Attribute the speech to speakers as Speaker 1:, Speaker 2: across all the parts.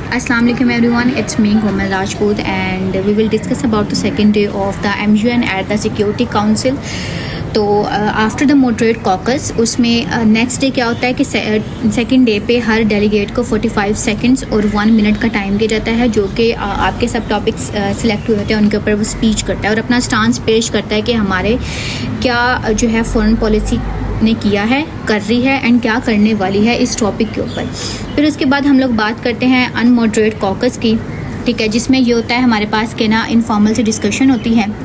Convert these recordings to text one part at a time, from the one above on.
Speaker 1: Assalamu alaikum everyone, it's me Komal Rajput and we will discuss about the second day of the MUN at the Security Council. तो after the moderate caucus उसमें next day क्या होता है कि second day पे हर delegate को 45 seconds और 1 minute का टाइम दिया जाता है, जो कि आपके सब टॉपिक्स सिलेक्ट हुए होते हैं उनके ऊपर वो स्पीच करता है और अपना स्टांस पेश करता है कि हमारे क्या जो है फॉरेन पॉलिसी ने किया है, कर रही है एंड क्या करने वाली है इस टॉपिक के ऊपर। फिर उसके बाद हम लोग बात करते हैं अनमॉडरेट कॉकस की, ठीक है, जिसमें ये होता है हमारे पास कि ना इनफॉर्मल से डिस्कशन होती है।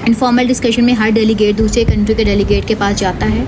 Speaker 1: इनफॉर्मल डिस्कशन में हर डेलीगेट दूसरे कंट्री के डेलीगेट के पास जाता है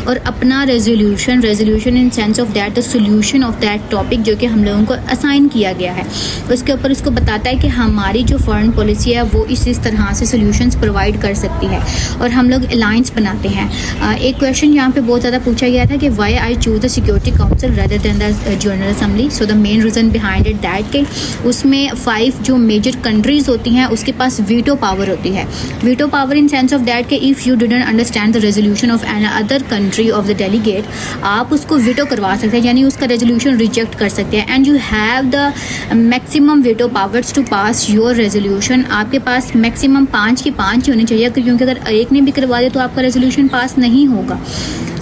Speaker 1: और अपना resolution in sense of that the solution of that topic जो कि हम लोगों को असाइन किया गया है, उसके ऊपर उसको बताता है कि हमारी जो फॉरेन पॉलिसी है वो इस तरह से सोल्यूशंस प्रोवाइड कर सकती है और हम लोग अलायंस बनाते हैं। एक क्वेश्चन यहाँ पे बहुत ज़्यादा पूछा गया था कि why I choose the security council rather than the general assembly. So the main reason behind it that के उसमें 5 जो मेजर कंट्रीज़ होती हैं उसके पास वीटो पावर होती है। Veto power in sense of that कि if you didn't understand the resolution of another country of the delegate, आप उसको वीटो करवा सकते हैं, यानी उसका रेजोल्यूशन रिजेक्ट कर सकते हैं and you have the maximum veto powers to pass your resolution. आपके पास मैक्सिमम 5 की 5 ही होनी चाहिए, क्योंकि अगर एक ने भी करवा दिया तो आपका रेजोल्यूशन पास नहीं होगा।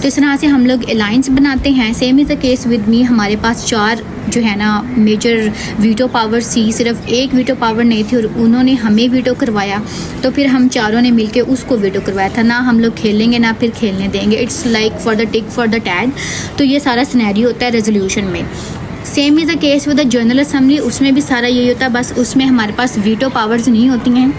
Speaker 1: तो इस तरह से हम लोग अलायंस बनाते हैं। Same is the case with me, हमारे पास 4 जो है ना मेजर वीटो पावर थी, सिर्फ एक वीटो पावर नहीं थी और उन्होंने हमें वीटो करवाया, तो फिर हम चारों ने मिलके उसको वीटो करवाया था। ना हम लोग खेलेंगे ना फिर खेलने देंगे, it's like for the tick for the tag. तो ये सारा सिनेरियो होता है रेजोल्यूशन में। Same is the case with the general assembly, उसमें भी सारा यही होता है, बस उसमें हमारे पास वीटो पावर्स नहीं होती हैं।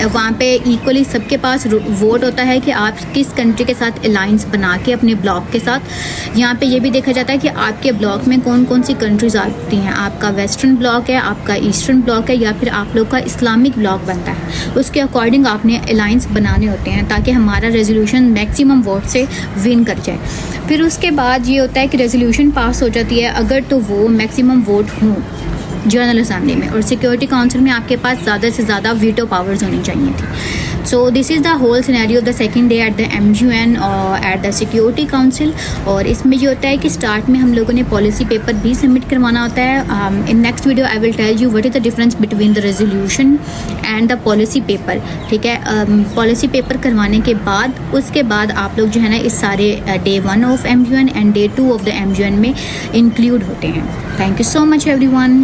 Speaker 1: वहाँ पे इक्वली सबके पास वोट होता है कि आप किस कंट्री के साथ अलायंस बना के अपने ब्लॉक के साथ। यहाँ पे ये भी देखा जाता है कि आपके ब्लॉक में कौन कौन सी कंट्रीज़ आती हैं, आपका वेस्टर्न ब्लॉक है, आपका ईस्टर्न ब्लॉक है, या फिर आप लोग का इस्लामिक ब्लॉक बनता है। उसके अकॉर्डिंग आपने अलायंस बनाने होते हैं ताकि हमारा रेजोल्यूशन मैक्सिमम वोट से विन कर जाए। फिर उसके बाद ये होता है कि रेजोल्यूशन पास हो जाती है अगर तो वो मैक्सिमम वोट हों जनरल असम्बली में, और सिक्योरिटी काउंसिल में आपके पास ज़्यादा से ज़्यादा वीटो पावर्स होनी चाहिए थी। So this is the whole scenario of the second day at the MUN और एट द सिक्योरिटी काउंसिल। और इसमें ये होता है कि स्टार्ट में हम लोगों ने पॉलिसी पेपर भी सबमिट करवाना होता है। In next video I will tell you what is the difference between the resolution and the policy paper, ठीक है। पॉलिसी पेपर करवाने के बाद उसके बाद आप लोग जो है ना इस सारे day 1 of MUN and day 2 of the MUN में इंक्लूड होते हैं। Thank you so much everyone.